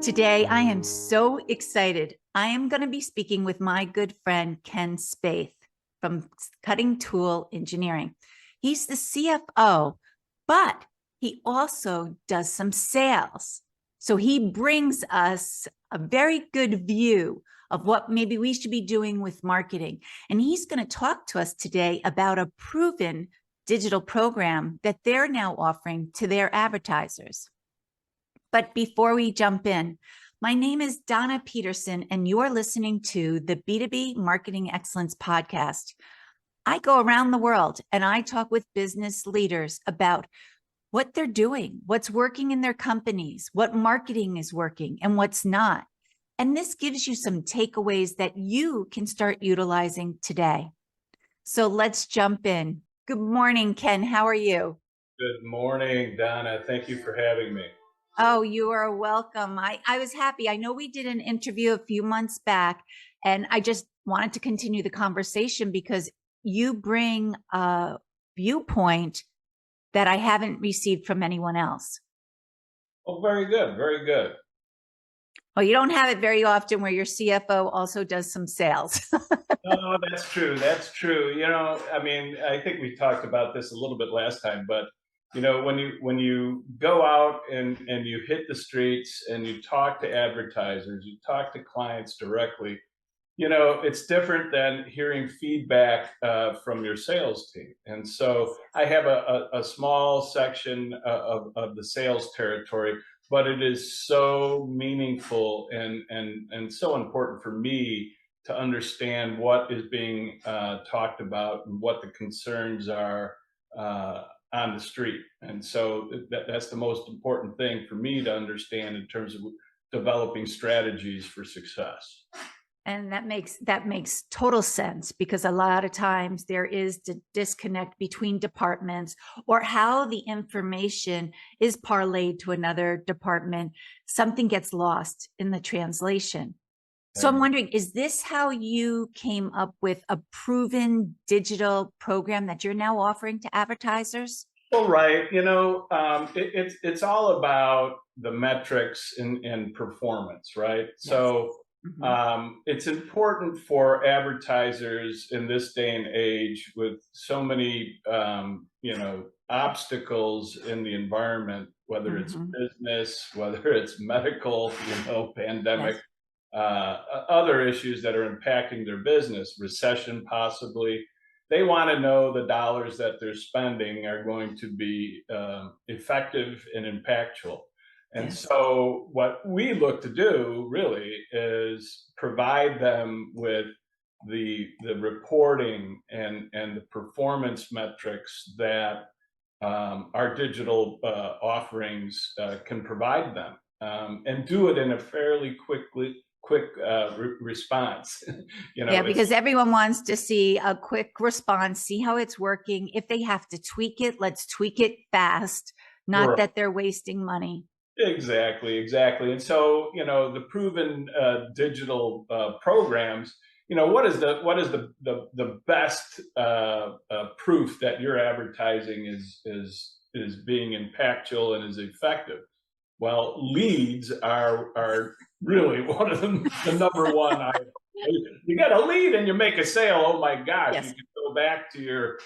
Today, I am so excited. I am going to be speaking with my good friend, Ken Spaeth from Cutting Tool Engineering. He's the CFO, but he also does some sales. So he brings us a very good view of what maybe we should be doing with marketing. And he's going to talk to us today about a proven digital program that they're now offering to their advertisers. But before we jump in, my name is Donna Peterson, and you're listening to the B2B Marketing Excellence Podcast. I go around the world and I talk with business leaders about what they're doing, what's working in their companies, what marketing is working and what's not. And this gives you some takeaways that you can start utilizing today. So let's jump in. Good morning, Ken. How are you? Good morning, Donna. Thank you for having me. Oh, you are welcome. I was happy. I know we did an interview a few months back, and I just wanted to continue the conversation because you bring a viewpoint that I haven't received from anyone else. Oh, very good. Very good. Well, you don't have it very often where your CFO also does some sales. No, that's true. That's true. I think we talked about this a little bit last time, but when you go out and you hit the streets and you talk to advertisers, you talk to clients directly, it's different than hearing feedback from your sales team. And so I have a small section of the sales territory, but it is so meaningful and so important for me to understand what is being talked about and what the concerns are on the street. And so that's the most important thing for me to understand in terms of developing strategies for success. And that makes total sense because a lot of times there is the disconnect between departments or how the information is parlayed to another department. Something gets lost in the translation. So I'm wondering, is this how you came up with a proven digital program that you're now offering to advertisers? Well, right. It's all about the metrics and performance, right? Yes. So Mhm. it's important for advertisers in this day and age with so many, obstacles in the environment, whether it's Mhm. business, whether it's medical, pandemic, Yes. other issues that are impacting their business, recession possibly. They want to know the dollars that they're spending are going to be effective and impactful. And Yes. so, what we look to do really is provide them with the reporting and the performance metrics that our digital offerings can provide them, and do it in a fairly quick response. Yeah, It's because everyone wants to see a quick response, see how it's working. If they have to tweak it, let's tweak it fast, not right. that they're wasting money. Exactly. And so, the proven digital programs, what is the best proof that your advertising is being impactful and is effective? Well, leads are really one of the number one. You get a lead and you make a sale. Oh my gosh! You Yes. can go back to your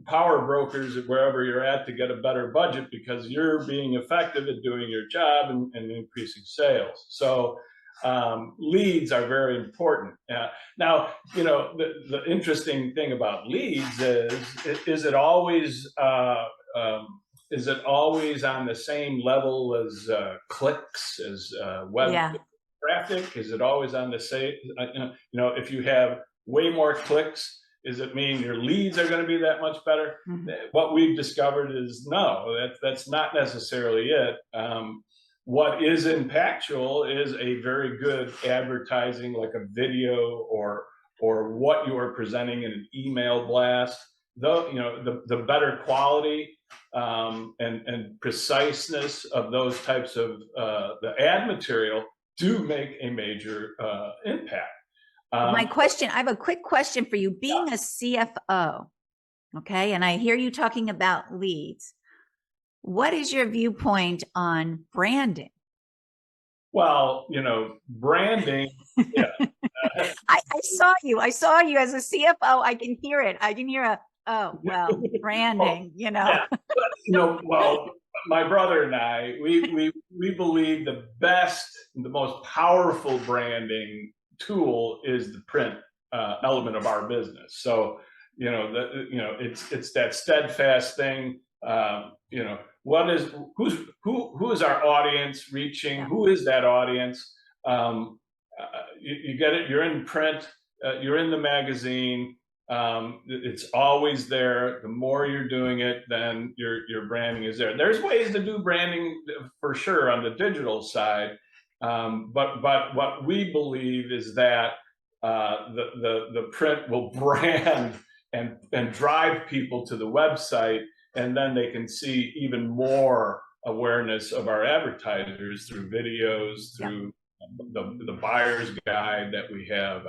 power brokers wherever you're at to get a better budget because you're being effective at doing your job and increasing sales. So leads are very important. Now, the interesting thing about leads is it always is it always on the same level as clicks, as web Yeah. traffic? Is it always on the same? If you have way more clicks, does it mean your leads are going to be that much better? Mhm. What we've discovered is no, that's not necessarily it. What is impactful is a very good advertising, like a video or what you are presenting in an email blast. Though the better quality and preciseness of those types of the ad material do make a major impact. My Um, question, I have a quick question for you. Being a CFO, okay, and I hear you talking about leads. What is your viewpoint on branding? Well, branding. Yeah. I saw you as a CFO. I can hear it. I can hear oh, well, Oh, branding, yeah. But, well, my brother and I, we believe the best, the most powerful branding tool is the print element of our business. So, it's that steadfast thing. What is who is our audience reaching? Yeah. Who is that audience? You get it. You're in print. You're in the magazine. It's always there. The more you're doing it, then your branding is there. There's ways to do branding for sure on the digital side, but what we believe is that the print will brand and drive people to the website, and then they can see even more awareness of our advertisers through videos, through the buyer's guide that we have.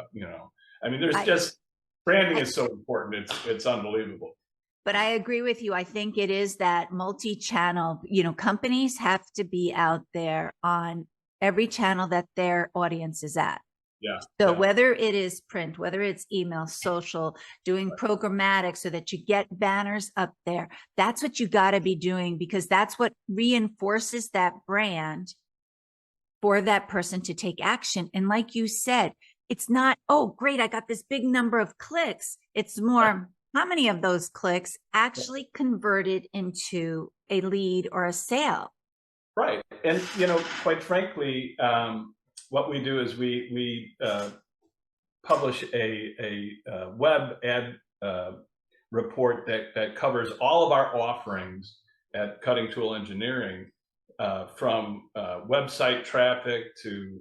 I mean, there's just branding is so important. It's unbelievable. But I agree with you. I think it is that multi-channel, companies have to be out there on every channel that their audience is at. Yeah. So whether it is print, whether it's email, social, doing programmatic so that you get banners up there, that's what you got to be doing, because that's what reinforces that brand for that person to take action. And like you said, it's not, oh, great, I got this big number of clicks. It's more, how many of those clicks actually converted into a lead or a sale? Right. And, quite frankly, what we do is we publish a web ad report that covers all of our offerings at Cutting Tool Engineering, from website traffic to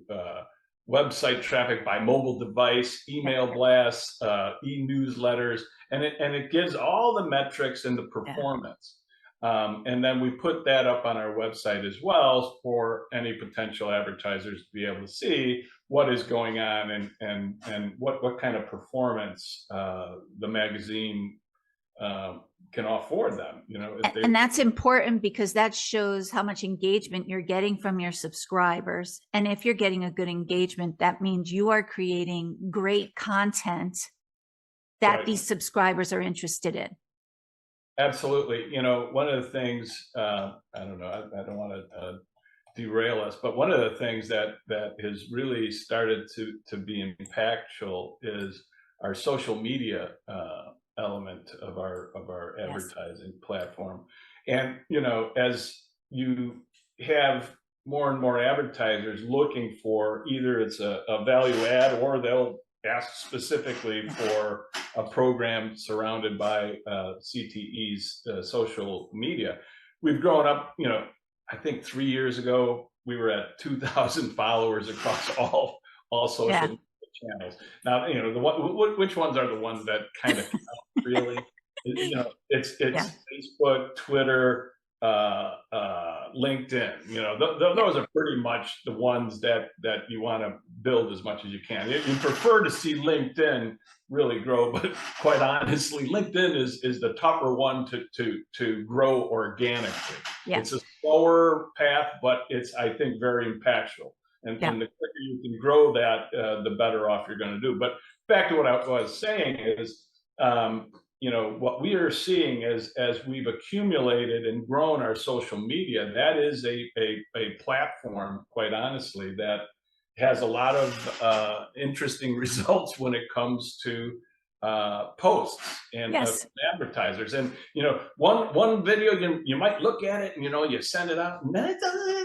website traffic by mobile device, email blasts, e-newsletters, and it gives all the metrics and the performance. And then we put that up on our website as well for any potential advertisers to be able to see what is going on and what kind of performance the magazine can afford them. And that's important, because that shows how much engagement you're getting from your subscribers. And if you're getting a good engagement, that means you are creating great content that these subscribers are interested in. Absolutely. One of the things, I don't know, I don't want to derail us, but one of the things that has really started to be impactful is our social media element of our advertising platform. And, as you have more and more advertisers looking for, either it's a value add, or they'll ask specifically for a program surrounded by CTE's social media. We've grown up, I think 3 years ago, we were at 2,000 followers across all social media channels. Now, which ones are the ones that kind of count, really? It's Facebook, Twitter, LinkedIn. Those are pretty much the ones that you want to build as much as you can. You prefer to see LinkedIn really grow, but quite honestly, LinkedIn is the tougher one to grow organically. It's a slower path, but it's, I think, very impactful. And the quicker you can grow that, the better off you're going to do. But back to what I was saying is, what we are seeing as we've accumulated and grown our social media, that is a platform, quite honestly, that has a lot of interesting results when it comes to posts and advertisers. And one video, you might look at it and you send it out, and then it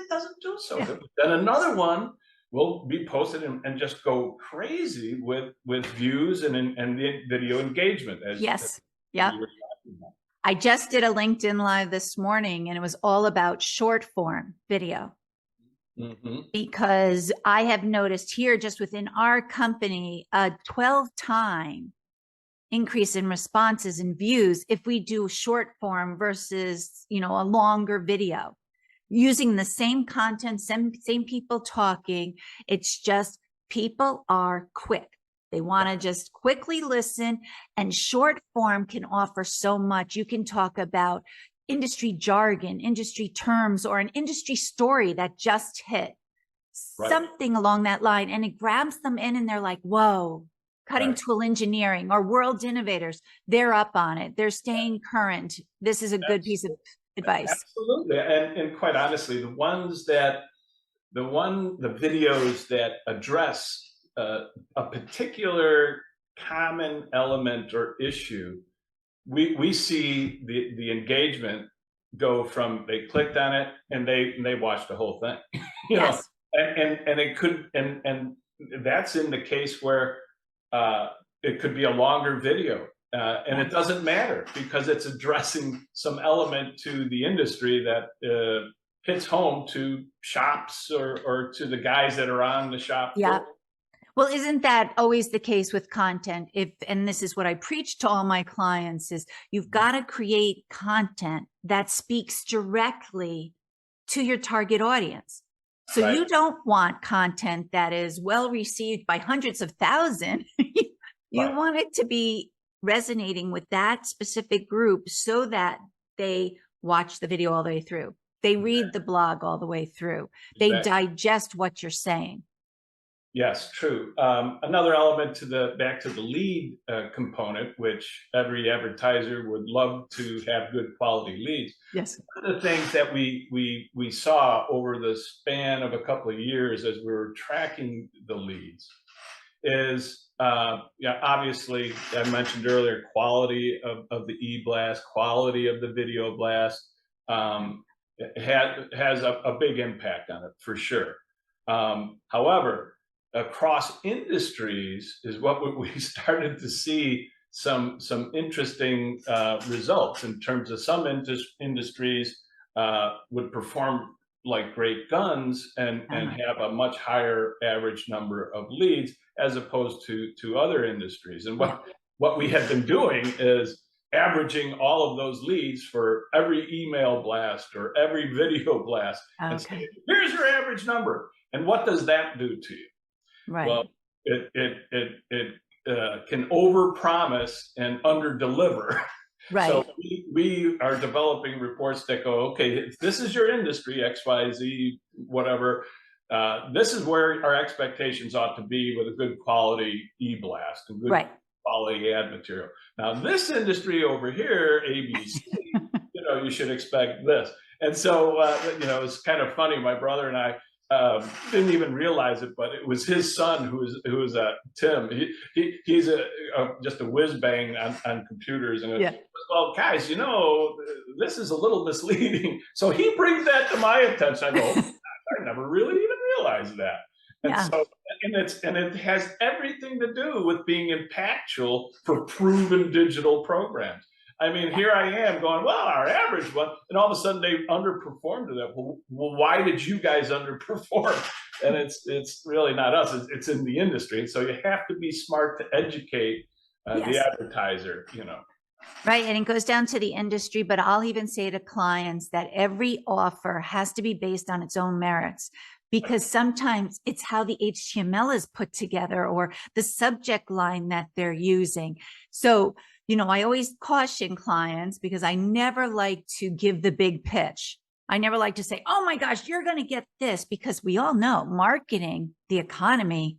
doesn't do so good. Then another one will be posted and just go crazy with views and the video engagement. I just did a LinkedIn Live this morning, and it was all about short form video. Because I have noticed here, just within our company, a 12-time increase in responses and views if we do short form versus, a longer video, using the same content, same people talking. It's just, people are quick. They want to just quickly listen, and short form can offer so much. You can talk about industry jargon, industry terms, or an industry story that just hit. Right. something along that line, and it grabs them in and they're like, whoa, cutting Right. tool engineering or world innovators, they're up on it. They're staying current. This is a good piece of advice. Absolutely. And quite honestly, the videos that address a particular common element or issue, we see the engagement go from they clicked on it and they watched the whole thing, you know, Yes. and it could and that's in the case where uh, it could be a longer video. And Yeah. it doesn't matter because it's addressing some element to the industry that hits home to shops or to the guys that are on the shop Yeah. floor. Well, isn't that always the case with content? And this is what I preach to all my clients is you've got to create content that speaks directly to your target audience. So Right. you don't want content that is well received by hundreds of thousands. You Right. want it to be resonating with that specific group so that they watch the video all the way through. They read the blog all the way through. They Exactly. digest what you're saying. Yes, true. Another element back to the lead component, which every advertiser would love to have good quality leads. Yes. One of the things that we saw over the span of a couple of years as we were tracking the leads is, yeah, obviously I mentioned earlier, quality of the e-blast, quality of the video blast has a big impact on it for sure. However, across industries is what we started to see some interesting results in terms of some industries would perform like great guns and have a much higher average number of leads as opposed to other industries. And what we had been doing is averaging all of those leads for every email blast or every video blast and Okay. saying, here's your average number. And what does that do to you? Right. Well, it can overpromise and underdeliver. Right. So we are developing reports that go, okay, if this is your industry, XYZ, whatever, this is where our expectations ought to be with a good quality e-blast and good Right. quality ad material. Now, this industry over here, ABC, you should expect this. And so, it's kind of funny. My brother and I didn't even realize it, but it was his son who was Tim. He's just a whiz bang on computers, and Yeah. well, guys, this is a little misleading. So he brings that to my attention. I go, oh, I never really even realized that. And Yeah. so, and it has everything to do with being impactful for proven digital programs. I mean, here I am going, well, our average one, and all of a sudden they underperformed to that. Well, why did you guys underperform? And it's really not us. It's in the industry. And so you have to be smart to educate the advertiser, Right. And it goes down to the industry, but I'll even say to clients that every offer has to be based on its own merits, because sometimes it's how the HTML is put together or the subject line that they're using. So, I always caution clients because I never like to give the big pitch. I never like to say, oh my gosh, you're going to get this, because we all know marketing, the economy,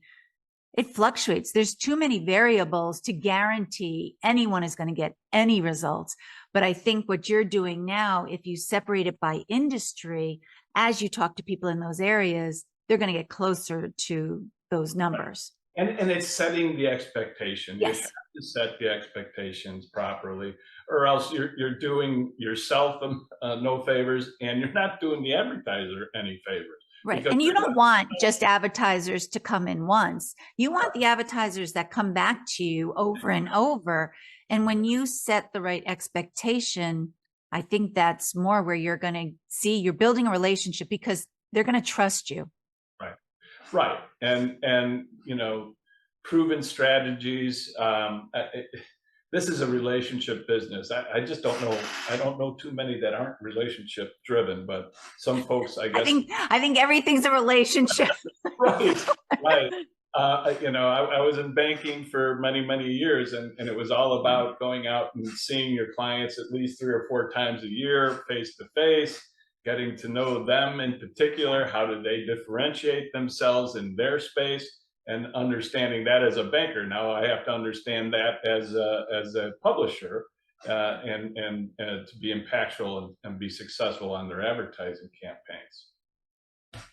it fluctuates. There's too many variables to guarantee anyone is going to get any results. But I think what you're doing now, if you separate it by industry, as you talk to people in those areas, they're going to get closer to those numbers. And it's setting the expectation. Yes. You have to set the expectations properly, or else you're doing yourself no favors, and you're not doing the advertiser any favors. Right. And you don't want just advertisers to come in once. You want the advertisers that come back to you over and over. And when you set the right expectation, I think that's more where you're going to see you're building a relationship because they're going to trust you. Right. And proven strategies. This is a relationship business. I just don't know. I don't know too many that aren't relationship driven, but some folks, I guess. I think everything's a relationship. Right. I was in banking for many years, and it was all about going out and seeing your clients at least 3 or 4 times a year, face to face, getting to know them in particular. How do they differentiate themselves in their space? And understanding that as a banker. Now I have to understand that as a publisher, and to be impactful and be successful on their advertising campaigns.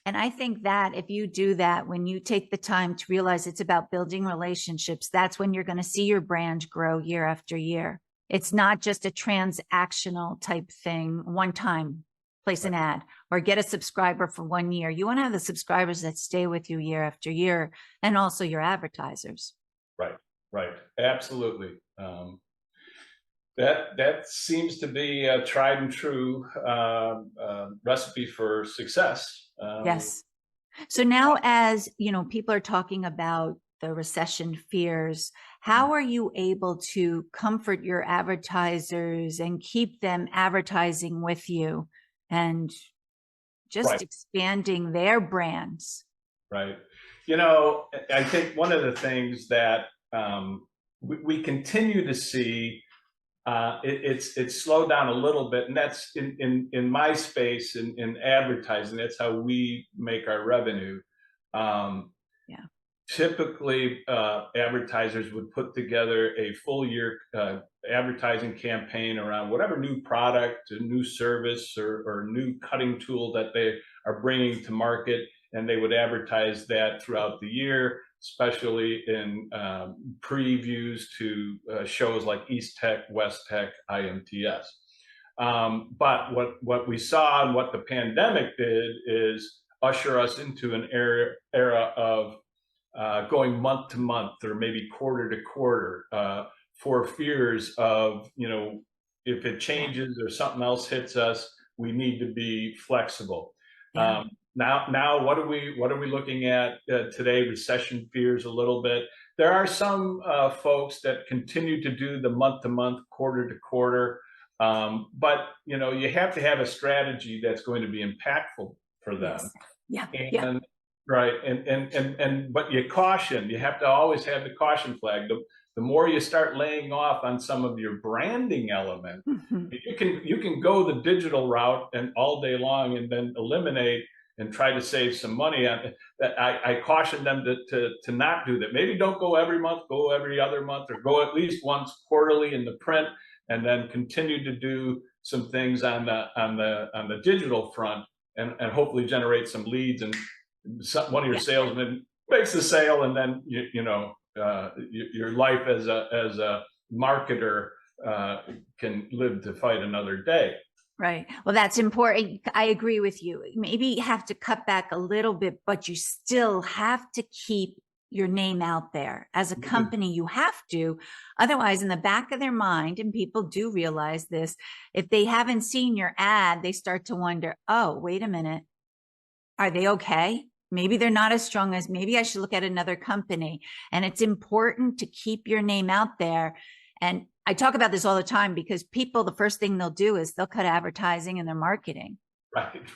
And I think that if you do that, when you take the time to realize it's about building relationships, that's when you're going to see your brand grow year after year. It's not just a transactional type thing, one time, place an ad or get a subscriber for 1 year. You want to have the subscribers that stay with you year after year, and also your advertisers. Right. Absolutely. That seems to be a tried and true recipe for success. Yes. So now, as you know, people are talking about the recession fears. How are you able to comfort your advertisers and keep them advertising with you and just expanding their brands? Right. You know, I think one of the things that we continue to see, it's slowed down a little bit, and that's in my space in advertising. That's how we make our revenue. Typically, advertisers would put together a full year advertising campaign around whatever new product, a new service, or new cutting tool that they are bringing to market, and they would advertise that throughout the year, especially in previews to shows like East Tech, West Tech, IMTS. But what we saw and what the pandemic did is usher us into an era of going month to month or maybe quarter to quarter, for fears of, if it changes or something else hits us, we need to be flexible. Now, what are we looking at today? Recession fears a little bit. There are some folks that continue to do the month to month, quarter to quarter, but you have to have a strategy that's going to be impactful for them. Right. But you have to always have the caution flag. The more you start laying off on some of your branding element, you can go the digital route and all day long and then eliminate and try to save some money on it. I caution them to not do that. Maybe don't go every month, go every other month, or go at least once quarterly in the print, and then continue to do some things on the digital front, and hopefully generate some leads, and one of your salesmen makes the sale, and then your life as a marketer can live to fight another day. Right. Well, that's important. I agree with you. Maybe you have to cut back a little bit, but you still have to keep your name out there. As a company, you have to. Otherwise, in the back of their mind, and people do realize this, if they haven't seen your ad, they start to wonder, oh, wait a minute, are they okay? Maybe they're not as strong as, maybe I should look at another company. And it's important to keep your name out there. And I talk about this all the time because people, the first thing they'll do is they'll cut advertising and their marketing.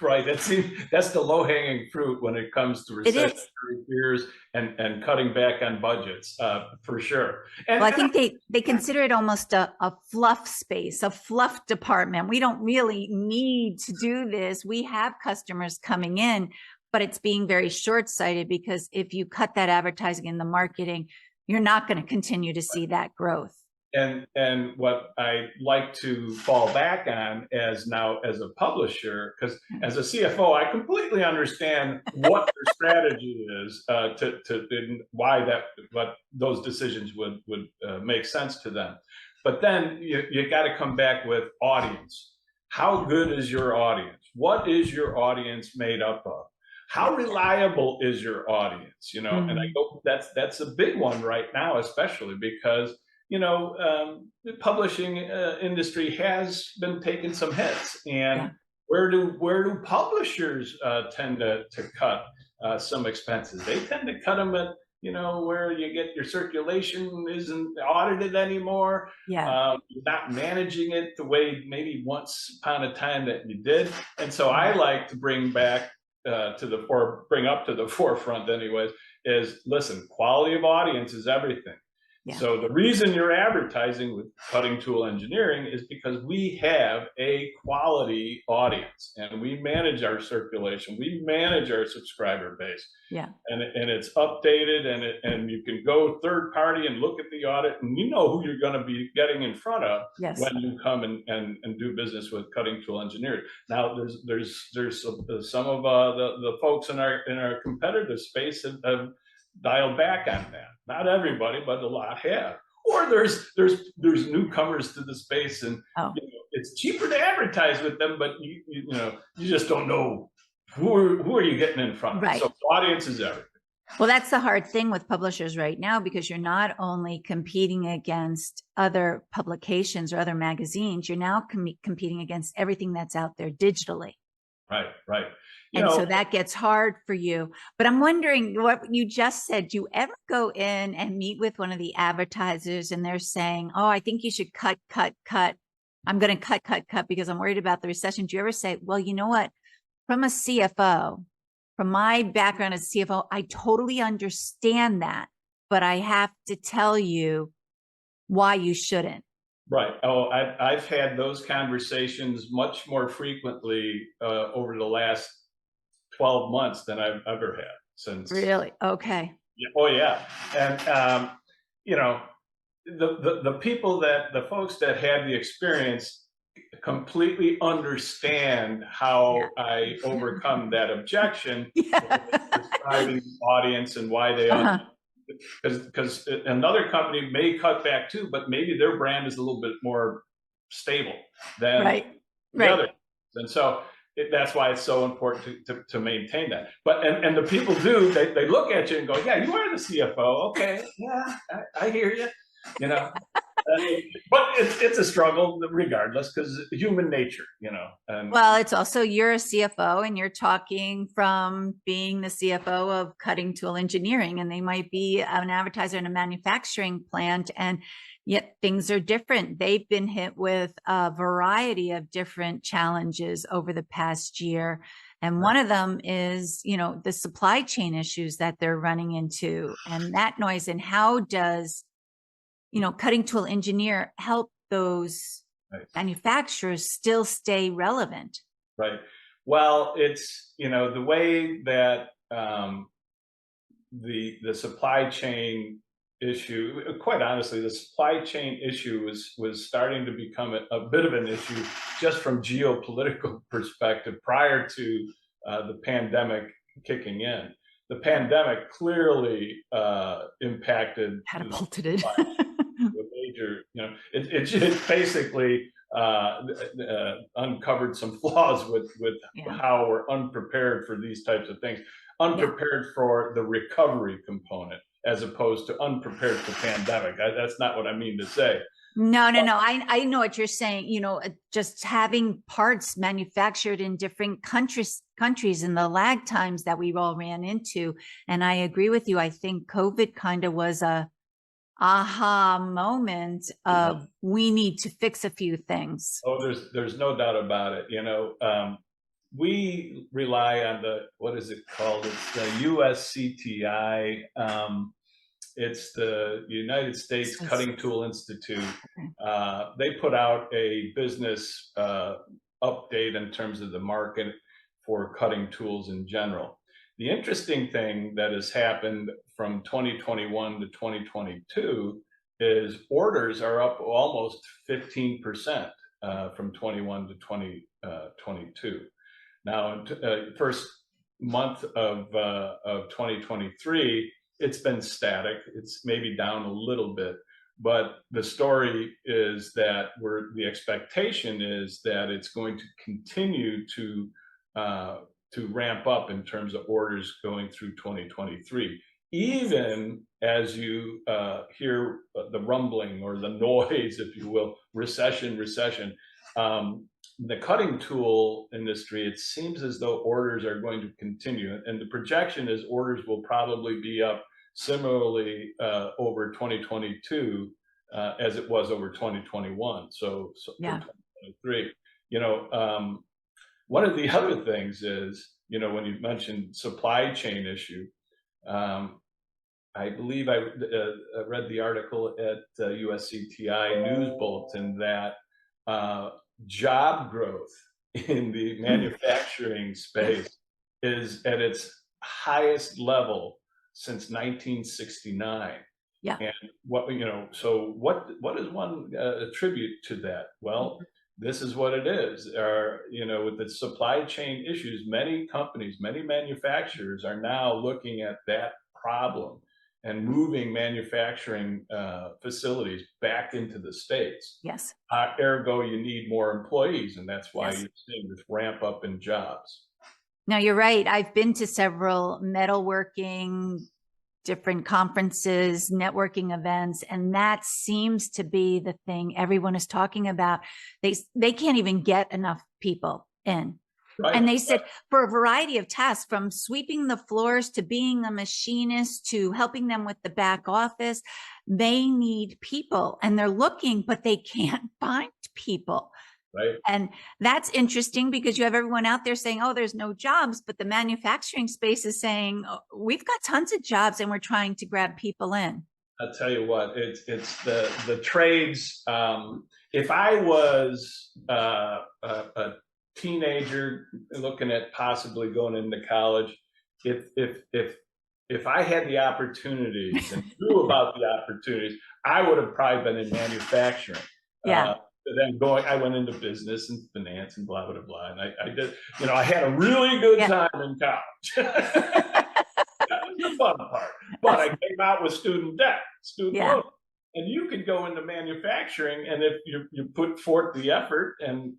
Right. That's the low hanging fruit when it comes to recessionary fears and cutting back on budgets, for sure. Well, I think they consider it almost a fluff space, a fluff department. We don't really need to do this. We have customers coming in, but it's being very short-sighted, because if you cut that advertising and the marketing, you're not going to continue to see that growth. And what I like to fall back on as a publisher, because as a CFO, I completely understand what their strategy is, to why what those decisions would make sense to them. But then you got to come back with audience. How good is your audience? What is your audience made up of? How reliable is your audience? And I go, that's a big one right now, especially because the publishing industry has been taking some hits, and where do publishers tend to cut some expenses? They tend to cut them at where you get your circulation isn't audited anymore. You're not managing it the way maybe once upon a time that you did, and so I like to bring up to the forefront, anyways. Is listen, quality of audience is everything. Yeah. So the reason you're advertising with Cutting Tool Engineering is because we have a quality audience and we manage our circulation, we manage our subscriber base. Yeah. And it's updated, and you can go third party and look at the audit, and you know who you're going to be getting in front of Yes. when you come and do business with Cutting Tool Engineering. Now, there's some of the folks in our competitive space have dialed back on that. Not everybody, but a lot have. Or there's newcomers to the space, and Oh. it's cheaper to advertise with them, but you just don't know who are you getting in front of. Right. So audience is everything. Well, that's the hard thing with publishers right now, because you're not only competing against other publications or other magazines, you're now competing against everything that's out there digitally. Right. And so that gets hard for you. But I'm wondering what you just said. Do you ever go in and meet with one of the advertisers and they're saying, oh, I think you should cut. I'm going to cut because I'm worried about the recession. Do you ever say, well, you know what? From a CFO, from my background as CFO, I totally understand that, but I have to tell you why you shouldn't. Right. Oh, I've had those conversations much more frequently over the last 12 months than I've ever had since. Really? Okay. Oh yeah. And the people the folks that have the experience completely understand how I overcome that objection. Describing the audience and why they because another company may cut back too, but maybe their brand is a little bit more stable than the other. And so that's why it's so important to maintain that. But and the people they look at you and go, yeah, you are the CFO. Okay, yeah, I hear you. But it's a struggle regardless, because human nature, And well, it's also, you're a CFO and you're talking from being the CFO of Cutting Tool Engineering, and they might be an advertiser in a manufacturing plant, and yet things are different. They've been hit with a variety of different challenges over the past year. And one of them is, the supply chain issues that they're running into, and that noise. And how does Cutting Tool Engineer help those manufacturers still stay relevant? Right. Well, it's, the way that the supply chain issue, quite honestly, the supply chain issue was starting to become a bit of an issue just from geopolitical perspective prior to the pandemic kicking in. The pandemic clearly catapulted it. Major, it basically uncovered some flaws with how we're unprepared for these types of things, unprepared for the recovery component, as opposed to unprepared for pandemic. That's not what I mean to say. No. I know what you're saying. Just having parts manufactured in different countries and the lag times that we've all ran into. And I agree with you. I think COVID kind of was a aha moment of we need to fix a few things. Oh, there's no doubt about it. We rely on what is it called? It's the USCTI. It's the United States Cutting Tool Institute. They put out a business update in terms of the market for cutting tools in general. The interesting thing that has happened from 2021 to 2022 is orders are up almost 15% from 21 to 2022. Now, first month of 2023, it's been static. It's maybe down a little bit, but the story is that the expectation is that it's going to continue to ramp up in terms of orders going through 2023, even as you hear the rumbling or the noise, if you will, recession. The cutting tool industry, it seems as though orders are going to continue, and the projection is orders will probably be up similarly over 2022 as it was over 2021. So for 2023, one of the other things is, when you mentioned supply chain issue, I believe I read the article at USCTI News Bulletin that uh, job growth in the Mm, manufacturing space is at its highest level since 1969. yeah. And so what does one attribute to that? Well, this is what it is. With the supply chain issues, many companies, many manufacturers are now looking at that problem and moving manufacturing facilities back into the States. Yes. Ergo, you need more employees, and that's why Yes. you're seeing this ramp up in jobs. No, you're right. I've been to several metalworking, different conferences, networking events, and that seems to be the thing everyone is talking about. They can't even get enough people in. And Right. they said for a variety of tasks, from sweeping the floors to being a machinist to helping them with the back office, they need people and they're looking, but they can't find people. Right. And that's interesting because you have everyone out there saying, oh, there's no jobs, but the manufacturing space is saying, oh, we've got tons of jobs and we're trying to grab people in. I'll tell you what, it's the trades. If I was a teenager looking at possibly going into college, if I had the opportunities and knew about the opportunities, I would have probably been in manufacturing. Yeah. Then I went into business and finance and blah blah blah, and I did. I had a really good Yeah. time in college. That was the fun part. But I came out with student debt, student Yeah. loan. And you could go into manufacturing, and if you put forth the effort and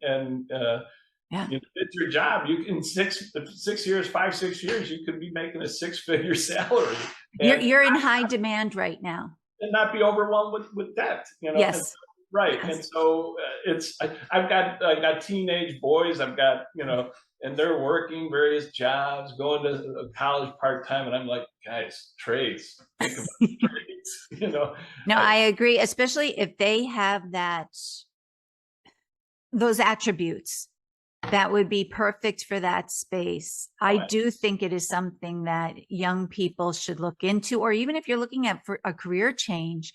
Yeah. you did your job, you can 6 years, 5 6 years, you could be making a six-figure salary You're in high demand right now. and not be overwhelmed with debt. And Yes. right. Yes. And so I got teenage boys. I've got and they're working various jobs, going to college part time, and I'm like, guys, trades. Think about trades. No, I, I agree, especially if they have those attributes that would be perfect for that space. I do think it is something that young people should look into, or even if you're looking at for a career change,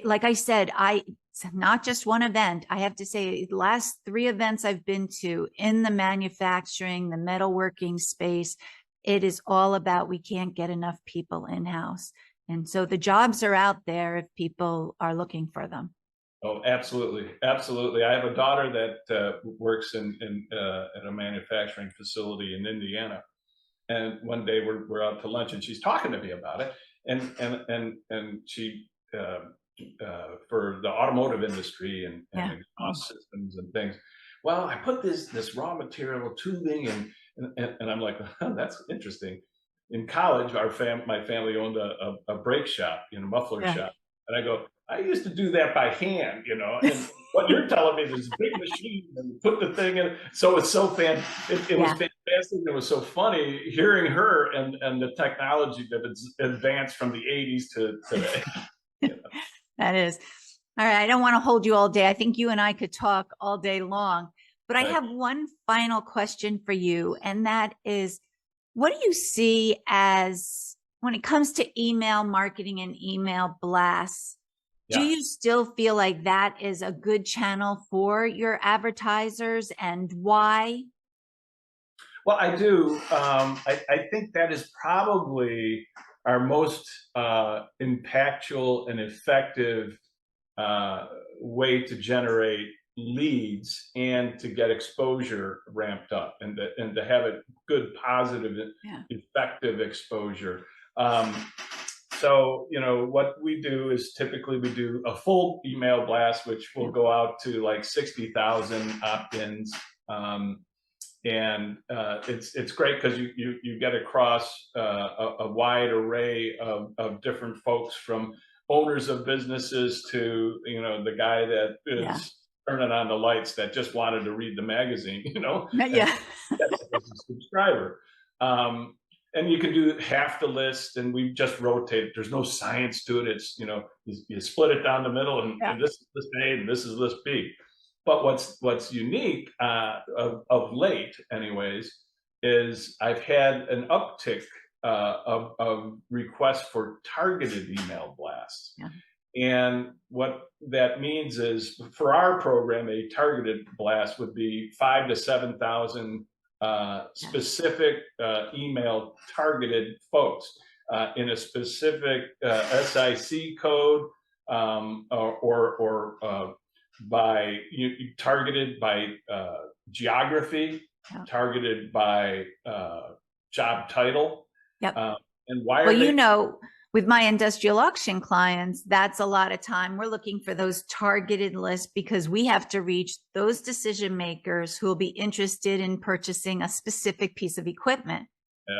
like I said, it's not just one event. I have to say, the last 3 events I've been to in the manufacturing, the metalworking space, it is all about we can't get enough people in-house. And so the jobs are out there if people are looking for them. Oh, absolutely, absolutely. I have a daughter that works in at a manufacturing facility in Indiana, and one day we're out to lunch, and she's talking to me about it, and she for the automotive industry and Yeah. exhaust systems and things. Well, I put this raw material tubing and I'm like, oh, that's interesting. In college, my family owned a brake shop, muffler Yeah. shop, and I go, I used to do that by hand, and what you're telling me is a big machine and put the thing in. So it's so it was Yeah. fantastic. It was so funny hearing her and the technology that it's advanced from the 80s to today. That is. All right. I don't want to hold you all day. I think you and I could talk all day long, but I Right. have one final question for you. And that is, what do you see as when it comes to email marketing and email blasts? Do Yeah. you still feel like that is a good channel for your advertisers, and why? Well, I do. I think that is probably our most impactful and effective way to generate leads and to get exposure ramped up and to have a good, positive, Yeah. effective exposure. So, what we do is typically we do a full email blast, which will go out to like 60,000 opt-ins. And it's great because you get across a wide array of different folks, from owners of businesses to the guy that Yeah. is turning on the lights that just wanted to read the magazine, and Yeah. that's a subscriber. And you can do half the list, and we just rotate. There's no science to it. It's you split it down the middle, and this is list A and this is list B. But what's unique of late, anyways, is I've had an uptick of requests for targeted email blasts. Yeah. And what that means is, for our program, a targeted blast would be 5 to 7,000 specific email targeted folks in a specific SIC code, or by targeted by geography, targeted by job title. Yep. And why are Well, they? with my industrial auction clients, that's a lot of time. We're looking for those targeted lists because we have to reach those decision makers who will be interested in purchasing a specific piece of equipment.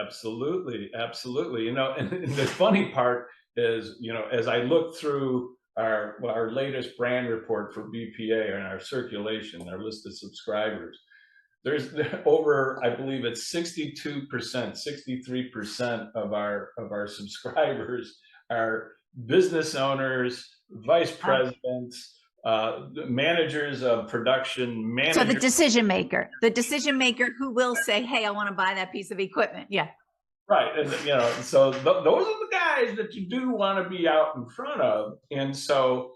Absolutely, absolutely. And the funny part is, as I look through our latest brand report for BPA and our circulation, our list of subscribers, there's over, I believe it's 62%, 63% of our subscribers are business owners, vice presidents, managers of production, So the managers. decision maker who will say, hey, I want to buy that piece of equipment. Yeah. Right. And, so those are the guys that you do want to be out in front of. And so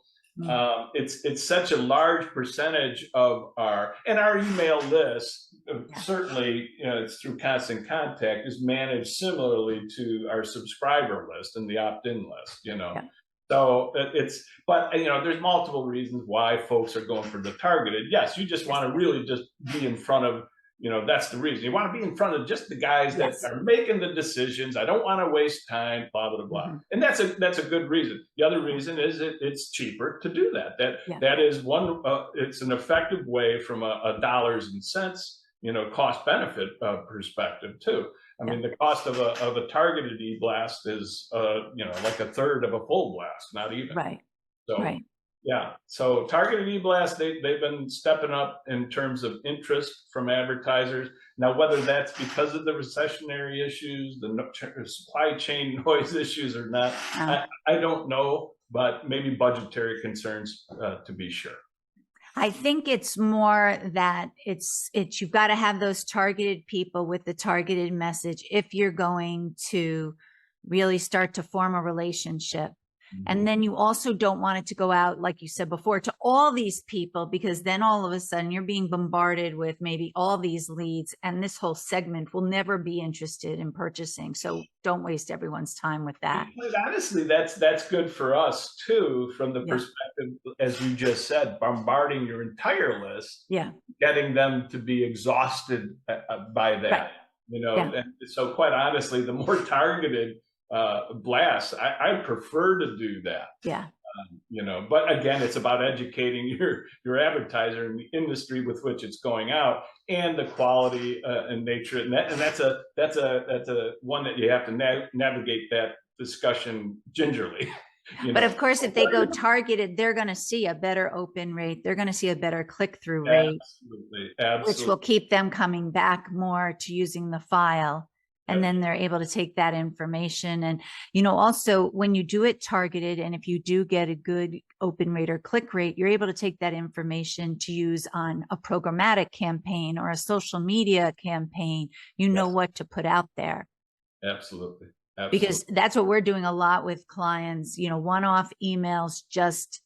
it's such a large percentage of our email list. Certainly, it's through constant contact, is managed similarly to our subscriber list and the opt-in list, Yeah. So but there's multiple reasons why folks are going for the targeted. Yes, you just want to really just be in front of, that's the reason. You want to be in front of just the guys that are making the decisions. I don't want to waste time, blah, blah, blah. And that's a good reason. The other reason is it's cheaper to do that. That is one, it's an effective way from a dollars and cents, cost benefit perspective too. I mean, the cost of a targeted e-blast is, like a third of a full blast, not even. Right. So, right. Yeah. So targeted e-blast, they've been stepping up in terms of interest from advertisers. Now, whether that's because of the recessionary issues, the supply chain noise issues or not, I don't know, but maybe budgetary concerns to be sure. I think it's more that it's you've got to have those targeted people with the targeted message if you're going to really start to form a relationship. And then you also don't want it to go out, like you said before, to all these people, because then all of a sudden you're being bombarded with maybe all these leads, and this whole segment will never be interested in purchasing. So don't waste everyone's time with that. But honestly, that's good for us too, from the perspective, as you just said, bombarding your entire list, getting them to be exhausted by that. And so quite honestly, the more targeted blasts, I prefer to do that. But again, it's about educating your advertiser and the industry with which it's going out, and the quality and nature, and that's a one that you have to navigate that discussion gingerly. But of course, if they go targeted, they're going to see a better open rate. They're going to see a better click-through rate, which will keep them coming back more to using the file. And then they're able to take that information. And, also when you do it targeted, and if you do get a good open rate or click rate, you're able to take that information to use on a programmatic campaign or a social media campaign. You know what to put out there. Absolutely. Because that's what we're doing a lot with clients. One-off emails just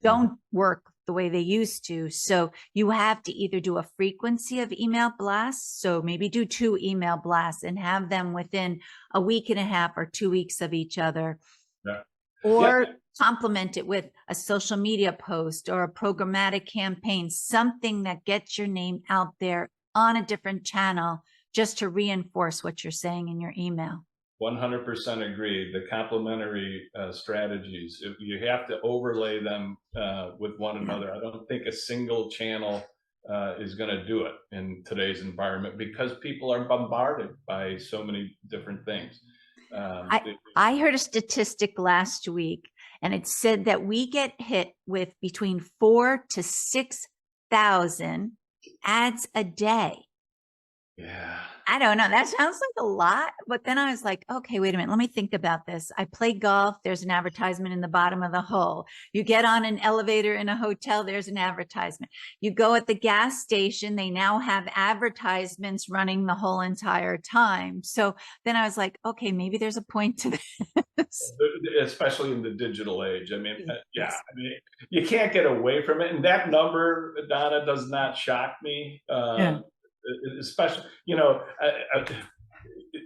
don't work the way they used to. So you have to either do a frequency of email blasts. So maybe do 2 email blasts and have them within a week and a half or 2 weeks of each other. Or complement it with a social media post or a programmatic campaign, something that gets your name out there on a different channel, just to reinforce what you're saying in your email. 100% agree. The complementary strategies, you have to overlay them with one another. I don't think a single channel is going to do it in today's environment, because people are bombarded by so many different things. I heard a statistic last week, and it said that we get hit with between 4,000 to 6,000 ads a day. Yeah. I don't know. That sounds like a lot. But then I was like, okay, wait a minute. Let me think about this. I play golf. There's an advertisement in the bottom of the hole. You get on an elevator in a hotel. There's an advertisement. You go at the gas station. They now have advertisements running the whole entire time. So then I was like, okay, maybe there's a point to this. Especially in the digital age. I mean, yeah, Yes. I mean, you can't get away from it. And that number, Donna, does not shock me. Yeah. Especially, I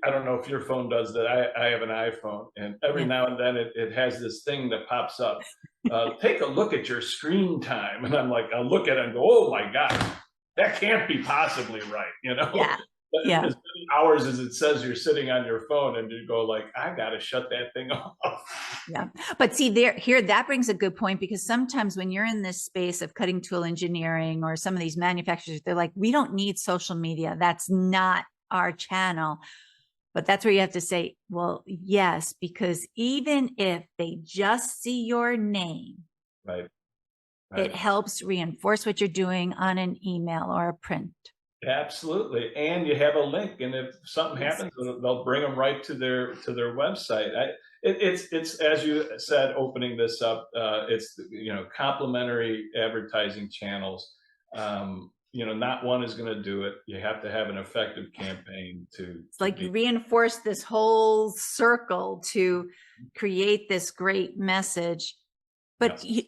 don't know if your phone does that. I have an iPhone, and every Yeah. now and then it has this thing that pops up. Take a look at your screen time, and I'm like, I'll look at it and go, oh my god, that can't be possibly right, Yeah. Yeah. as many hours as it says you're sitting on your phone, and you go like, I gotta shut that thing off. Yeah. But see that brings a good point, because sometimes when you're in this space of cutting tool engineering or some of these manufacturers, they're like, we don't need social media. That's not our channel. But that's where you have to say, well, yes, because even if they just see your name, Right. it helps reinforce what you're doing on an email or a print. Absolutely, and you have a link, and if something Yes. happens, they'll bring them right to their website. It's as you said, opening this up. It's complementary advertising channels. Not one is going to do it. You have to have an effective campaign It's like you reinforce this whole circle to create this great message. But Yes.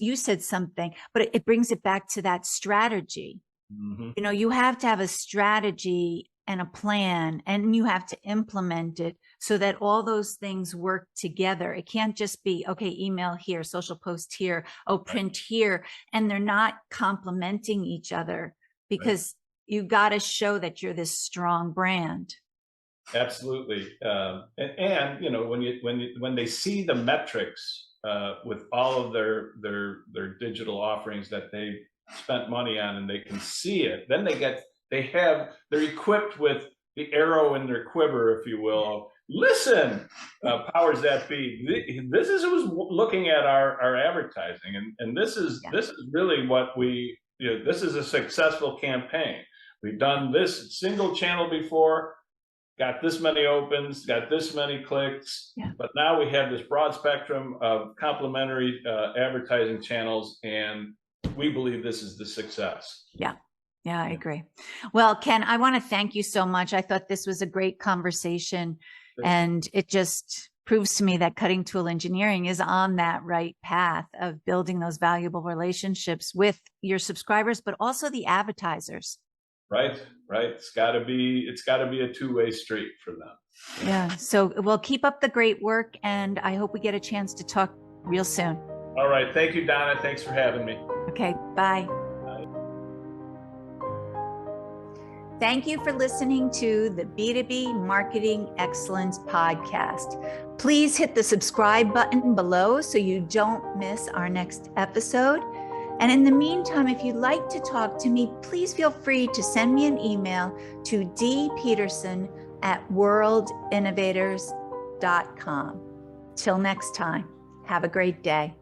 you said something, but it brings it back to that strategy. Mm-hmm. You have to have a strategy and a plan, and you have to implement it so that all those things work together. It can't just be, okay, email here, social post here, print here, and they're not complementing each other, because you got to show that you're this strong brand. Absolutely, and when they see the metrics with all of their digital offerings that they spent money on, and they can see it, then they're equipped with the arrow in their quiver, if you will. Listen, powers that be. This is who's looking at our advertising, and this is really what this is a successful campaign. We've done this single channel before, got this many opens, got this many clicks, but now we have this broad spectrum of complementary advertising channels, and we believe this is the success. Yeah, I agree. Well, Ken, I want to thank you so much. I thought this was a great conversation, and it just proves to me that cutting tool engineering is on that right path of building those valuable relationships with your subscribers, but also the advertisers. Right. It's got to be a two-way street for them. Yeah. So we'll keep up the great work, and I hope we get a chance to talk real soon. All right. Thank you, Donna. Thanks for having me. Okay. Bye. Thank you for listening to the B2B Marketing Excellence Podcast. Please hit the subscribe button below so you don't miss our next episode. And in the meantime, if you'd like to talk to me, please feel free to send me an email to dpeterson@worldinnovators.com. Till next time, have a great day.